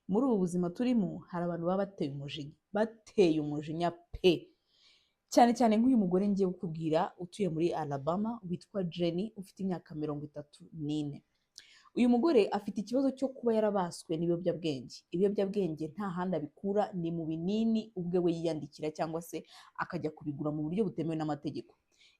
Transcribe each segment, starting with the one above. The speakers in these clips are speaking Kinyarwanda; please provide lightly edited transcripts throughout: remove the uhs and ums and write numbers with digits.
muri ubu buzima turimo hari abantu baba bateye umujinya pe, cyane cyane nk'uyu mugore ngiye kukubwira utuye muri Alabama witwa Jenny ufite imyaka 34. Uyu mugore afite ikibazo cyo kuba yarabaswe n'ibiyobyabwenge. Ibiyobyabwenge nta handi abikura, ni mu binini ubwe we yiyandikira cyangwa se akajya kubigura mu buryo butemewe n'amategeko.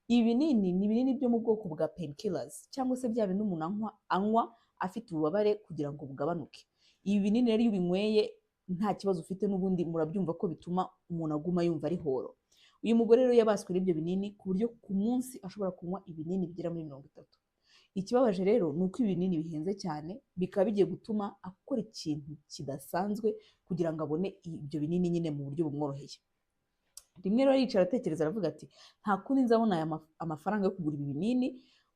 Ibi binini ni ibinini byo mu bwoko bwa painkillers cyangwa se bya bindi umuntu anywa afite ububabare kugira ngo bugabanuke. Ibi binini rero iyo ubinyweye nta kibazo ufite n'ubundi murabyumva ko bituma umuntu aguma yumva ari horo. Uyu mugore rero yabaswe n'ibyo binini ku buryo ku munsi ashobora kunywa ibinini bigera muri 30. Ikibabaje rero ni uko ibinini bihenze cyane, bikaba bigiye gutuma akora ikintu kidasanzwe kugira ngo abone ibyo binini nyine mu buryo bumworoheye. Rimwe rero yicara atekereza aravuga ati nta kundi nzabona amafaranga yo kugura ibi binini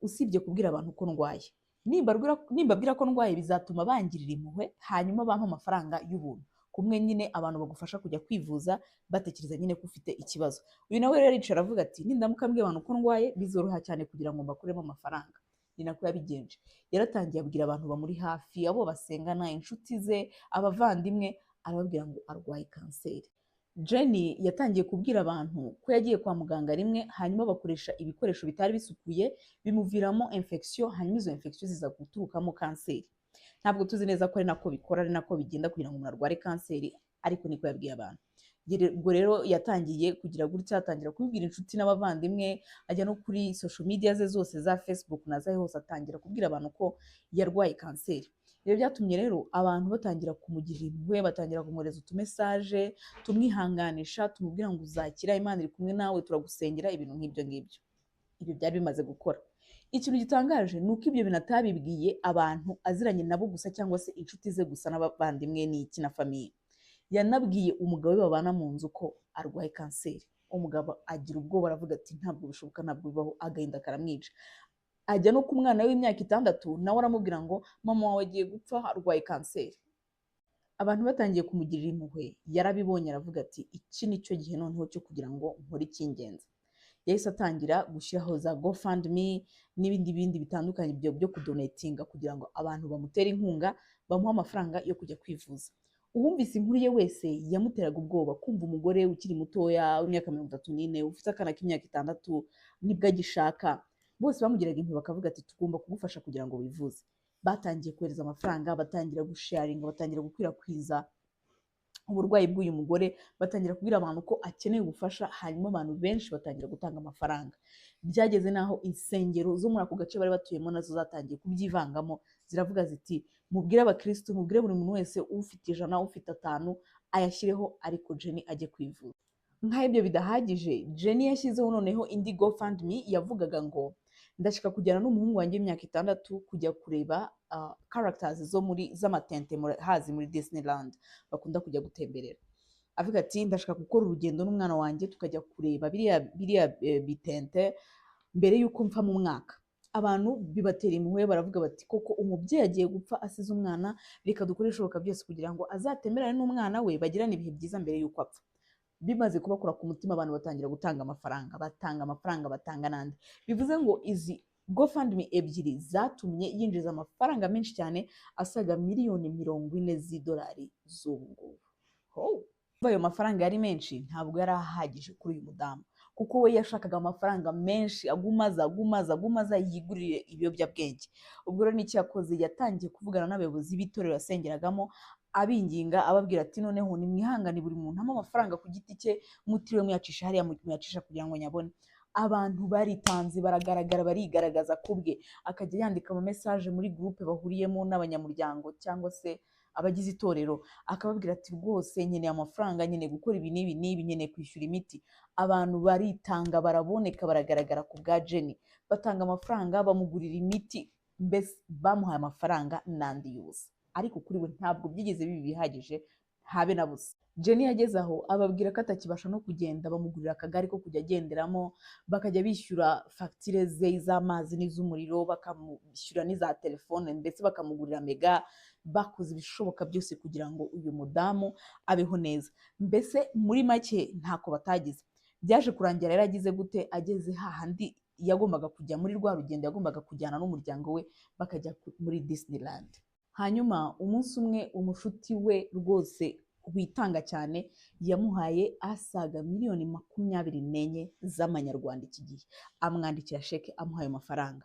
usibye kubwira abantu ko ndwaye. Nimbabwira ko ndwaye bizatuma bangirira impuhwe hanyuma bampa amafaranga y'ubuntu. Kumwe nyine abantu bagufasha kujya kwivuza batekereza nyine ko ufite ikibazo. Uyu nawe rero yicara aravuga ati nindamuka mbwiye abantu ko ndwaye bizoroha cyane kugira ngo mbakuremo amafaranga. Ni nako yabigenje. Yaratangiye abwira abantu bamuri hafi, abo basengana, inshuti ze, abavandimwe, arababwira ngo arwaye kanseri. Jenny yatangiye kubwira abantu ko yagiye kwa muganga rimwe hanyuma bakoresha ibikoresho bitari bisukuye bimuviramo infection, hanyuma izo infection ziza guturukamo kanseri. Ntabwo tuzi neza ko ari nako bikora, ari nako bigenda kugira ngo umuntu arware kanseri, ariko niko yabwiye abantu. Ubwo rero yatangiye kugira gutya, atangira kubibwira inshuti n'abavandimwe, ajya no kuri social media ze zose za Facebook na zaho hose atangira kubwira abantu ko yarwaye kanseri. Rero byatumye rero abantu batangira kumugirira impuhwe, batangira kumwohereza utumesaje tumwihanganisha, tumubwira ngo uzakira, Imana iri kumwe nawe, turagusengera, ibintu nk'ibyo ngibyo. Ibyo byari bimaze gukora. Ikintu gitangaje ni uko ibyo bintu atabibwiye abantu aziranye nabo gusa cyangwa se inshuti ze gusa n'abavandimwe n'iki na famiye. Yanabwiye umugabo we babana mu nzu ko arwaye kanseri. Umugabo agira ubwoba aravuga ati ntabwo bishoboka, ntabwo bibaho, agahinda karamwica. Ajya no ku mwana w'imyaka 6 nawe aramubwira ngo mama wawe agiye gupfa arwaye kanseri. Abantu batangiye kumugirira impuhwe, yarabibonye aravuga ati iki nicyo gihe noneho cyo kugira ngo nkore icy'ingenzi. Yahise atangira gushyiraho za GoFundMe n'ibindi bitandukanye byo kudonatinga kugira ngo abantu bamutere inkunga, bamuhe amafaranga yo kujya kwivuza. Uwumvise inkuru ye wese yamuteraga ubwoba kumva umugore ukiri mutoya w'imyaka 34 ufite akana k'imyaka 6 nibwo agishaka. Bose bamugiraga impuhwe bakavuga ati tugomba kugufasha kugira ngo wivuze. Batangiye kohereza amafaranga, batangira gusharinga, batangira gukwirakwiza uburwayi bw'uyu mugore, batangira kubwira abantu ko akeneye ubufasha, hanyuma abantu benshi batangira gutanga amafaranga. Byageze naho insengero zo muri ako gace bari batuyemo nazo zatangiye kubyivangamo, ziravuga ziti mubwire abakristo, mubwire buri muntu wese ufite 100, ufite 5 ayashyireho, ariko Jenny ajye kwivuza. Nk'ibyo bidahagije, Jenny yashyizeho noneho indi GoFundMe yavugaga ngo ndashaka kujyana n'umuhungu wanjye w'imyaka 6 kujya kureba characters z'amatente hazi muri Disneyland bakunda kujya gutemberera. Avuga ati ndashaka gukora urugendo n'umwana wanjye tukajya kureba biriya bitente mbere yuko mfa mu mwaka. Abantu bibatera impuhwe baravuga bati koko umubyeyi agiye gupfa asize umwana, reka dukore ishoboka byose kugira ngo azatemerane n'umwana we bagirane ibihe byiza mbere yuko apfa. Bimaze kubakora ku mutima, abantu batangira gutanga amafaranga, batanga n'andi. Bivuze ngo izi GoFundMe ebyiri zatumye yinjiza amafaranga menshi cyane asaga miliyoni 40 z'idolari z'ubu ngubu. Ayo mafaranga yari menshi, ntabwo yari ahagije kuri uyu mudamu, kuko we yashakaga amafaranga menshi agumaza yigurire ibiyobyabwenge. Ubwo rero n'icyo yakoze, yatangiye kuvugana n'abayobozi b'itorero yasengeragamo, abinginga ababwira ati noneho nimwihangane buri muntu ampa amafaranga ku giti cye, mutiriwe muyacisha hariya, muyacisha kugira ngo nyabone. Abantu baritanze, baragaragara, barigaragaza kubwe. Akajya yandika ama message muri groupe bahuriyemo n'abanyamuryango cyangwa se abagize itorero, akababwira ati rwose nkeneye amafaranga, nkeneye gukora ibi n'ibi, nkeneye kwishyura imiti. Abantu baritanga, baraboneka, baragaragara ku bwa Jenny, batanga amafaranga, bamugurira imiti, mbese bamuhaye amafaranga n'andi yose. Ariko kuri we ntabwo byigeze bibi bihagije, habe na busa. Jenny yageze aho ababwira ko atakibasha no kugenda, bamugurira akagari ko kujya agenderamo, bakajya bishyura fagitire ze z'amazi n'iz'umuriro, bakamwishyura n'iza telefone, mbese bakamugurira mega. Bakoze ibishoboka byose kugira ngo uyu mudamu abeho neza. Mbese muri make ntako batagize. Byaje kurangira rero agize gute, ageze hahandi yagombaga kujya muri rwa rugendo, yagombaga kujyana n'umuryango we bakajya muri Disneyland. hanyuma umunsi umwe umushuti we rwose witanga cyane yamuhaye asaga miliyoni 24 z'amanyarwanda iki gihe, amwandikira sheke amuhaye amafaranga.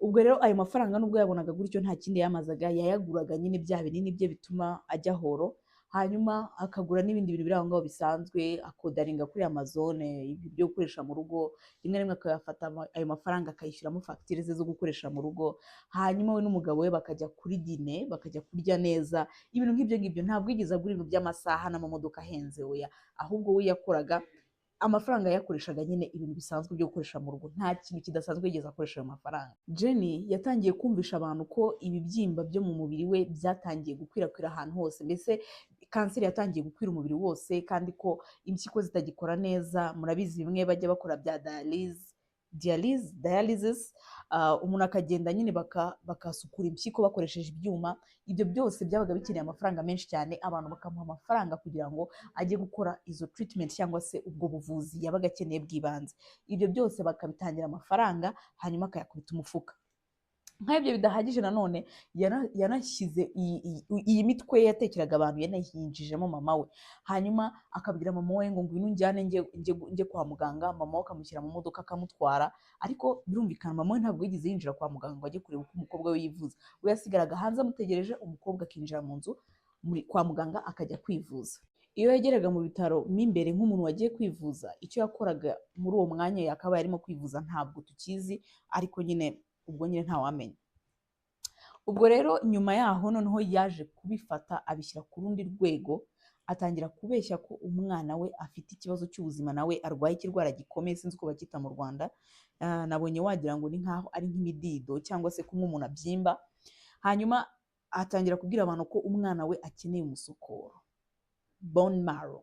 Ubwo rero ayo mafaranga nubwo yabonaga gutyo nta kindi yamazaga, yayaguraga nyine bya binini bye bituma ajya horo, hanyuma akagura n'ibindi bintu biri aho ngaho bisanzwe, akodaringa kuri Amazon ibyo gukoresha mu rugo, rimwe rimwe akayafata ayo mafaranga akayishyuramo fagitire ze zo gukoresha mu rugo, hanyuma we n'umugabo we bakajya kuri dine, bakajya kurya neza, ibintu nk'ibyo ngibyo. Ntabwo yigeze agura ibintu by'amasaha n'amamodoka ahenze oya, ahubwo we yakoraga amafaranga yakoreshaga nyine ibintu bisanzwe byo gukoresha mu rugo, nta kintu kidasanzwe yigeze akoresha ayo mafaranga. Jenny yatangiye kumvisha abantu ko ibibyimba byo mu mubiri we byatangiye gukwirakwira ahantu hose, mbese kanseri yatangiye gukwira umubiri wose, kandi ko impyiko zitagikora neza. Murabizi bimwe bajya bakora bya dialysis, umuntu akagenda nyine bakasukura impyiko bakoresheje ibyuma. Ibyo byose byabaga bikeneye amafaranga menshi cyane, abantu bakamuha amafaranga kugira ngo ajye gukora izo treatment cyangwa se ubwo buvuzi yabaga akeneye bw'ibanze. Ibyo byose bakabitangira amafaranga, hanyuma akayakubita umufuka. Nk'ibyo bidahagije nanone yanashyize iyi mitwe yatekeraga abantu yanayinjijemo mama we, hanyuma akabwira mama we ngo ngwino njyane njye kwa muganga. Mama we akamushyira mu modoka akamutwara, ariko birumvikana mama we ntabwo yigeze yinjira kwa muganga ngo ajye kureba uko umukobwa we yivuza. We yasigaraga hanze amutegereje, umukobwa akinjira mu nzu kwa muganga akajya kwivuza. Iyo yageraga mu bitaro mo imbere nk'umuntu wagiye kwivuza, icyo yakoraga muri uwo mwanya yakabaye arimo kwivuza ntabwo tukizi, ariko nyine ubwo nyine ntawamenya. Ubwo rero nyuma yaho noneho yaje kubifata abishyira ku rundi rwego, atangira kubeshya ko umwana we afite ikibazo cy'ubuzima, nawe arwaye ikirwara gikomeye sinzi uko bakita mu Rwanda, nabonye wagira ngo ni nkaho ari nk'imidido cyangwa se kumwe umuntu abyimba. Hanyuma atangira kubwira abantu ko umwana we akeneye umusokoro, bone marrow.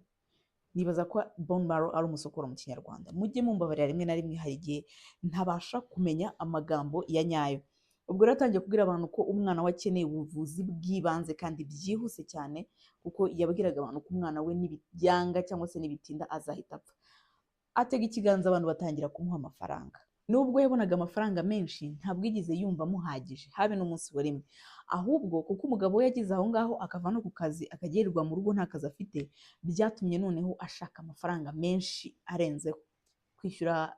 Nibaza ko bone marrow ari umusokoro mu Kinyarwanda. Mujye mumbabarira, rimwe na rimwe hari igihe ntabasha kumenya amagambo ya nyayo. Ubwo rero atangiye kubwira abantu ko umwana we akeneye ubuvuzi bw'ibanze kandi byihuse cyane, kuko yabwiraga abantu ko umwana we nibyanga cyangwa se nibitinda azahita apfa. Atega ikiganza abantu batangira kumuha amafaranga. Nubwo yabonaga amafaranga menshi, ntabwo yigeze yumva amuhagije habe n'umunsi wa rimwe, ahubwo kuko umugabo we yageze aho ngaho akava no ku kazi akagirirwa mu rugo nta kazi afite, byatumye noneho ashaka amafaranga menshi arenzeho, kwishyura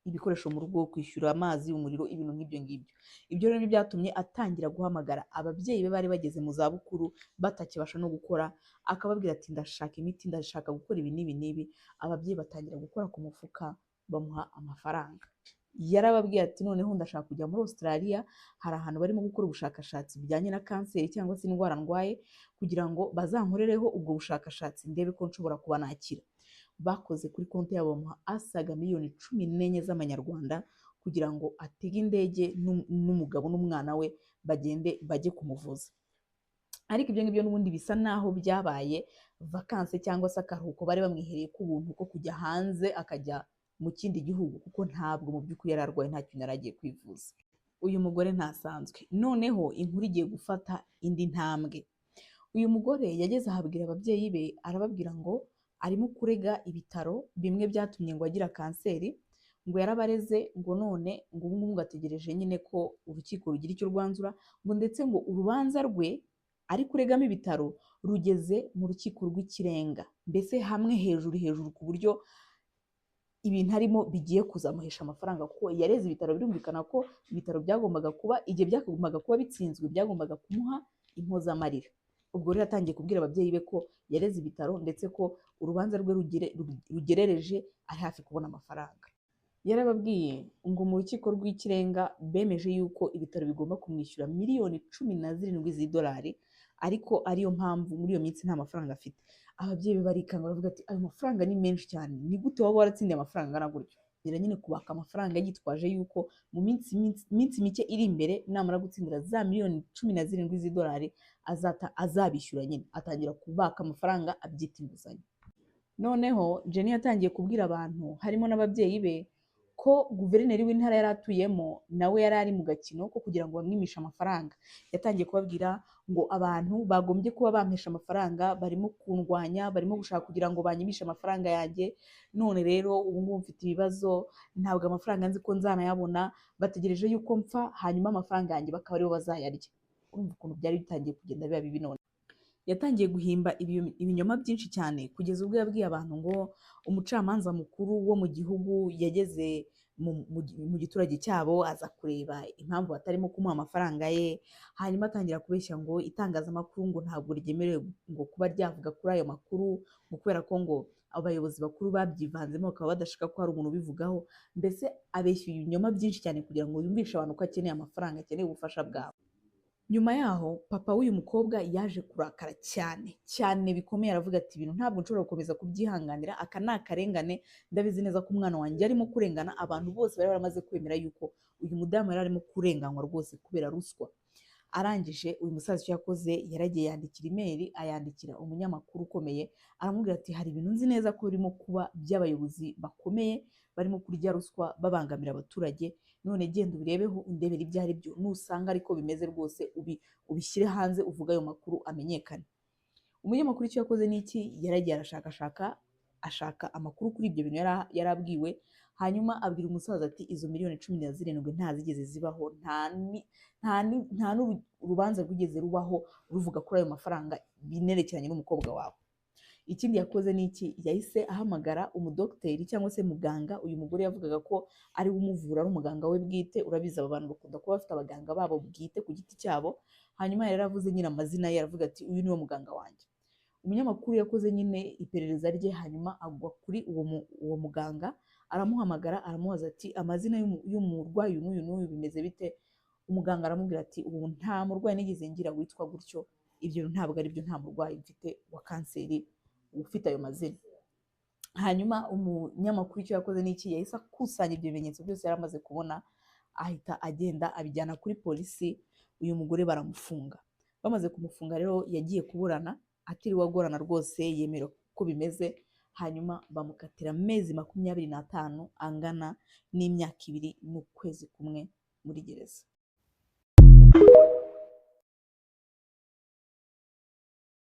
ibikoresho mu rugo, kwishyura amazi, umuriro, ibintu nk'ibyo ngibyo. Ibyo rero byatumye atangira guhamagara ababyeyi be bari bageze mu zabukuru batakibasha no gukora, akababwira ati ndashaka imiti, ndashaka gukora ibi n'ibi n'ibi. Ababyeyi batangira gukora ku mufuka bamuha amafaranga. Yarababwiye ati noneho ndashaka kujya muri Australia, hari ahantu barimo gukora ubushakashatsi bijyanye na kanseri cyangwa se indwara ndwaye, kugira ngo bazankorereho ubwo bushakashatsi ndebe ko nshobora kuba nakira. Bakoze kuri konti yabo bamuha asaga miliyoni 14 z'amanyarwanda kugira ngo atege indege n'umugabo n'umwana we bagende bajye kumuvuza. Ariko ibyo ngibyo n'ubundi bisa naho byabaye vakanse cyangwa se akaruhuko bari bamwihereye ku buntu ko kujya hanze akajya mu kindi gihugu, kuko ntabwo mu by'ukuri yari arwaye, nta kintu yari agiye kwivuza. Uyu mugore ntasanzwe. Noneho inkuru igiye gufata indi ntambwe. Uyu mugore yageze ahabwira ababyeyi be, arababwira ngo arimo kurega ibitaro bimwe byatumye ngo agira kanseri, ngo yarabareze, ngo none ngo ubu ngubu ategereje nyine ko urukiko rugira icyo rwanzura, ngo ndetse ngo urubanza rwe ari kuregamo ibitaro rugeze mu rukiko rw'ikirenga, mbese hamwe hejuru ku buryo ibintu arimo bigiye kuzamuhesha amafaranga, kuko yareze ibitaro. Birumvikana ko ibitaro byagombaga kuba, igihe byagombaga kuba bitsinzwe, byagombaga kumuha impozamarira. Ubwo rero atangiye kubwira ababyeyi be ko yareze ibitaro ndetse ko urubanza rwe rugerereje, ari hafi kubona amafaranga. Yarababwiye ngo mu rukiko rw'ikirenga bemeje yuko ibitaro bigomba kumwishyura miliyoni 17 z'idolari, ariko ariyo mpamvu muri iyo minsi nta mafaranga afite. Ababyeyi be barikanga baravuga ati ayo mafaranga ni menshi cyane, ni gute waba waratsindiye amafaranga angana gutyo? Rero nyine kubaka amafaranga yitwaje yuko mu minsi mike iri imbere namara gutsindira za miliyoni 17 z'idolari azabishyura. Nyine atangira kubaka amafaranga abyita inguzanyo. Noneho Jenny yatangiye kubwira abantu harimo n'ababyeyi be ko guverineri w'intara yari atuyemo nawe yari ari mu gakino ko kugira ngo bamwimishe amafaranga. Yatangiye kubabwira ngo abantu bagombye kuba bampesha amafaranga, barimo kundwanya, barimo gushaka kugira ngo banyimishe amafaranga yanjye. None rero ubu ngubu mfite ibibazo, ntabwo amafaranga nzi ko nzanayabona, bategereje yuko mpfa hanyuma amafaranga yanjye bakaba aribo bazayarya. urumva ukuntu byari bitangiye kugenda biba bibi none. Yatangiye guhimba ibinyoma byinshi cyane kugeza ubwo yabwiye abantu ngo umucamanza mukuru wo mu gihugu yageze mu giturage cyabo aza kureba impamvu batarimo kumuha amafaranga ye, hanyuma atangira kubeshya ngo itangazamakuru ngo ntabwo ryemerewe ngo kuba ryavuga kuri ayo makuru ngo kubera ko ngo abayobozi bakuru babyivanzemo bakaba badashaka ko hari umuntu ubivugaho. Mbese abeshya ibinyoma byinshi cyane kugira ngo yumvishe abantu ko akeneye amafaranga, akeneye ubufasha bwabo. Nyuma yaho papa w'uyu mukobwa yaje kurakara cyane cyane bikomeye, aravuga ati ibintu ntabwo nshobora gukomeza kubyihanganira, aka ni akarengane, ndabizi neza ko umwana wanjye arimo kurengana, abantu bose bari baramaze kwemera yuko uyu mudamu yari arimo kurenganywa rwose kubera ruswa. Arangije uyu musaza icyo yakoze yaragiye yandikira imeri, ayandikira umunyamakuru ukomeye, aramubwira ati hari ibintu nzi neza ko birimo kuba by'abayobozi bakomeye barimo kurya ruswa babangamira abaturage, none genda ubirebeho undebere ibyo ari byo, nusanga ariko bimeze rwose ubishyire hanze uvuga ayo makuru amenyekane. Umunyamakuru icyo yakoze ni iki? Yaragiye ashaka amakuru kuri ibyo bintu yarabwiwe, hanyuma abwira umusaza ati izo miliyoni 17 ntazigeze zibaho, nta n'urubanza rwigeze rubaho ruvuga kuri ayo mafaranga binerekeranye n'umukobwa wawe. Ikindi yakoze ni iki? Yahise ahamagara umudokiteri cyangwa se muganga, uyu mugore yavugaga ko ari we umuvura, ari umuganga we bwite, urabizi aba bantu bakunda kuba bafite abaganga babo bwite ku giti cyabo. Hanyuma yari yaravuze nyine amazina ye, aravuga ati uyu niwe muganga wanjye. Umunyamakuru yakoze nyine iperereza rye, hanyuma agwa kuri uwo muganga, aramuhamagara aramubaza ati amazina y'umurwayi n'uyu n'uyu bimeze bite? Umuganga aramubwira ati ubu nta murwayi nigeze ngira witwa gutyo, ibyo ntabwo ari byo, nta murwayi mfite wa kanseri ufite ayo mazina. Hanyuma umunyamakuru icyo yakoze ni iki? Yahise akusanya ibyo bimenyetso byose yari amaze kubona, ahita agenda abijyana kuri polisi, uyu mugore baramufunga. Bamaze kumufunga rero yagiye kuburana, atiriwe agorana rwose, yemera ko bimeze, hanyuma bamukatira amezi 25 angana n'imyaka 2 n'ukwezi kumwe muri gereza.